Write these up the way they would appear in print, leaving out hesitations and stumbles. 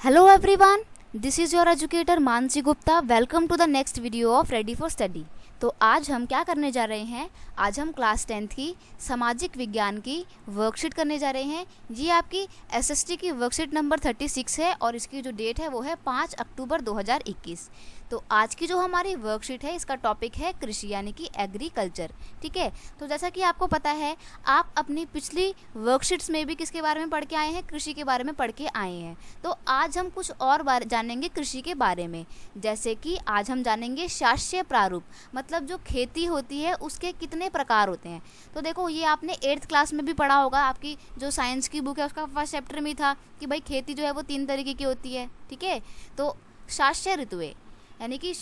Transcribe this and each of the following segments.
Hello everyone, this is your educator Mansi Gupta. Welcome to the next video of Ready for Study. तो आज हम क्या करने जा रहे हैं। आज हम क्लास 10th की सामाजिक विज्ञान की वर्कशीट करने जा रहे हैं। ये आपकी एसएसटी की वर्कशीट नंबर 36 है और इसकी जो डेट है वो है 5 अक्टूबर 2021। तो आज की जो हमारी वर्कशीट है इसका टॉपिक है कृषि यानी कि एग्रीकल्चर। ठीक है, तो जैसा कि आपको पता है आप अपनी पिछली वर्कशीट्स में भी किसके बारे में पढ़ के आए हैं, कृषि के बारे में पढ़ के आए हैं। तो आज हम कुछ और जानेंगे कृषि के बारे में। जैसे कि आज हम जानेंगे शास्य प्रारूप, मतलब जो खेती होती है उसके कितने प्रकार होते हैं। तो देखो ये आपने 8th क्लास में भी पढ़ा होगा, आपकी जो साइंस की बुक है उसका फर्स्ट चैप्टर में था कि भाई खेती जो है वो 3 तरीके की होती है। ठीक है, तो शास्य ऋतुएं यानी कि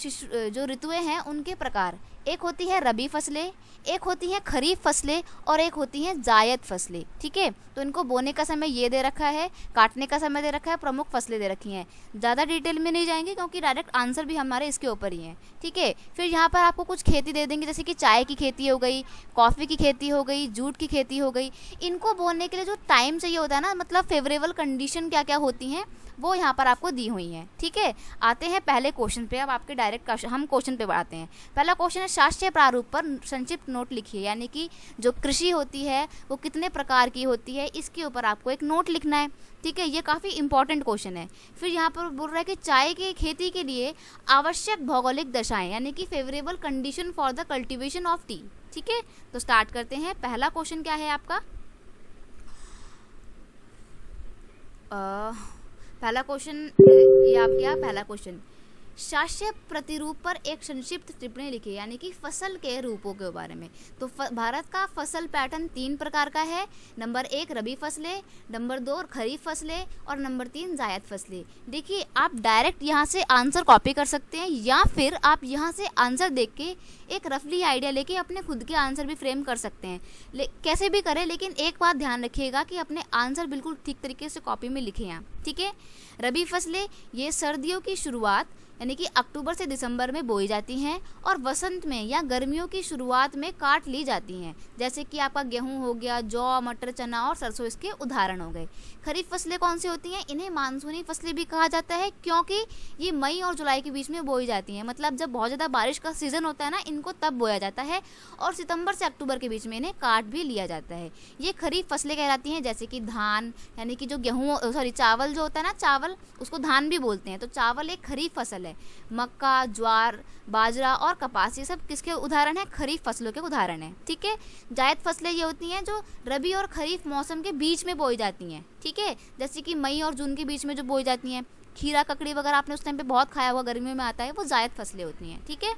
जो ऋतुएं हैं उनके प्रकार, एक होती है रबी फसलें, एक होती हैं खरीफ फसलें और एक होती हैं जायद फसलें। ठीक है, तो इनको बोने का समय ये दे रखा है, काटने का समय दे रखा है, प्रमुख फसलें दे रखी हैं। ज़्यादा डिटेल में नहीं जाएंगे क्योंकि डायरेक्ट आंसर भी हमारे इसके ऊपर ही है। ठीक है, फिर यहाँ पर आपको कुछ खेती दे देंगे जैसे कि चाय की खेती हो गई, कॉफ़ी की खेती हो गई, जूट की खेती हो गई। इनको बोने के लिए जो टाइम चाहिए होता है ना, मतलब फेवरेबल कंडीशन क्या क्या होती हैं वो यहाँ पर आपको दी हुई हैं। ठीक है, आते हैं पहले क्वेश्चन पे। अब आपके डायरेक्ट हम क्वेश्चन पे आते हैं। पहला क्वेश्चन है शास्य प्रारूप पर संक्षिप्त नोट लिखिए, यानी कि जो कृषि होती है वो कितने प्रकार की होती है, इसके ऊपर आपको एक नोट लिखना है। ठीक है, ये काफ़ी इंपॉर्टेंट क्वेश्चन है। फिर यहाँ पर बोल रहा है कि चाय की खेती के लिए आवश्यक भौगोलिक दशाएं यानी कि favourable condition for the cultivation of T. ठीक है, तो स्टार्ट करते हैं। पहला क्वेश्चन क्या है आपका, पहला क्वेश्चन ये आप क्या, पहला क्वेश्चन शास्य प्रतिरूप पर एक संक्षिप्त टिप्पणी लिखिए, यानी कि फसल के रूपों के बारे में। तो भारत का फसल पैटर्न 3 प्रकार का है। नंबर 1 रबी फसलें, नंबर 2 खरीफ फसलें और नंबर 3 जायद फसलें। देखिए आप डायरेक्ट यहाँ से आंसर कॉपी कर सकते हैं या फिर आप यहाँ से आंसर देख के एक रफली आइडिया लेके अपने खुद के आंसर भी फ्रेम कर सकते हैं। कैसे भी करें, लेकिन एक बात ध्यान रखिएगा कि अपने आंसर बिल्कुल ठीक तरीके से कॉपी में लिखें आप। ठीक है, रबी फसलें ये सर्दियों की शुरुआत यानी कि अक्टूबर से दिसंबर में बोई जाती हैं और वसंत में या गर्मियों की शुरुआत में काट ली जाती हैं। जैसे कि आपका गेहूं हो गया, जौ, मटर, चना और सरसों इसके उदाहरण हो गए। खरीफ फसलें कौन सी होती हैं, इन्हें मानसूनी फसलें भी कहा जाता है क्योंकि ये मई और जुलाई के बीच में बोई जाती हैं। मतलब जब बहुत ज़्यादा बारिश का सीज़न होता है ना, इनको तब बोया जाता है और सितंबर से अक्टूबर के बीच में इन्हें काट भी लिया जाता है। ये खरीफ फसलें कहलाती हैं। जैसे कि धान यानी कि जो चावल जो होता है ना, चावल उसको धान भी बोलते हैं, तो चावल एक खरीफ फसल है। मक्का, ज्वार, बाजरा और कपास ये सब किसके उदाहरण है, खरीफ फसलों के उदाहरण है। ठीक है, जायद फसलें ये होती हैं जो रबी और खरीफ मौसम के बीच में बोई जाती हैं। ठीक है, जैसे कि मई और जून के बीच में जो बोई जाती हैं। खीरा, ककड़ी वगैरह आपने उस टाइम पे बहुत खाया हुआ, गर्मियों में आता है, वो जायद फसलें होती हैं। ठीक है,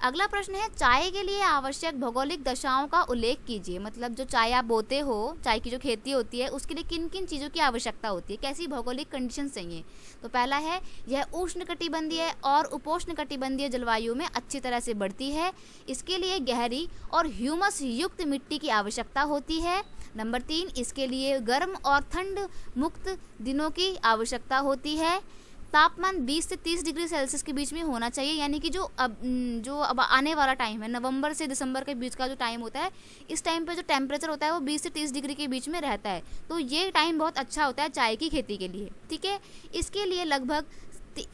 अगला प्रश्न है चाय के लिए आवश्यक भौगोलिक दशाओं का उल्लेख कीजिए। मतलब जो चाय आप बोते हो, चाय की जो खेती होती है उसके लिए किन किन चीज़ों की आवश्यकता होती है, कैसी भौगोलिक कंडीशन चाहिए। तो पहला है यह उष्णकटिबंधीय और उपोष्णकटिबंधीय जलवायु में अच्छी तरह से बढ़ती है। इसके लिए गहरी और ह्यूमस युक्त मिट्टी की आवश्यकता होती है। नंबर 3 इसके लिए गर्म और ठंड मुक्त दिनों की आवश्यकता होती है। तापमान 20 से 30 डिग्री सेल्सियस के बीच में होना चाहिए, यानी कि जो अब आने वाला टाइम है, नवंबर से दिसंबर के बीच का जो टाइम होता है, इस टाइम पे जो टेम्परेचर होता है वो 20 से 30 डिग्री के बीच में रहता है। तो ये टाइम बहुत अच्छा होता है चाय की खेती के लिए। ठीक है, इसके लिए लगभग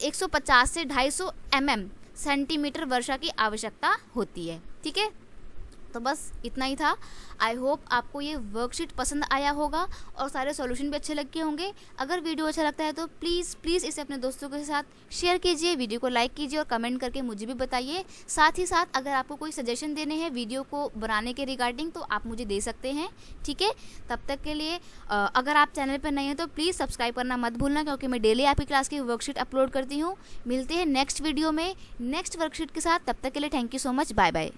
150 से 250 सेंटीमीटर वर्षा की आवश्यकता होती है। ठीक है, तो बस इतना ही था। आई होप आपको ये वर्कशीट पसंद आया होगा और सारे सॉल्यूशन भी अच्छे लगे होंगे। अगर वीडियो अच्छा लगता है तो प्लीज़ इसे अपने दोस्तों के साथ शेयर कीजिए, वीडियो को लाइक कीजिए और कमेंट करके मुझे भी बताइए। साथ ही साथ अगर आपको कोई सजेशन देने हैं वीडियो को बनाने के रिगार्डिंग तो आप मुझे दे सकते हैं। ठीक है, तब तक के लिए अगर आप चैनल पर नए हैं तो प्लीज़ सब्सक्राइब करना मत भूलना, क्योंकि मैं डेली आपकी क्लास की वर्कशीट अपलोड करती हूँ। मिलते हैं नेक्स्ट वीडियो में नेक्स्ट वर्कशीट के साथ, तब तक के लिए thank you so much, bye bye.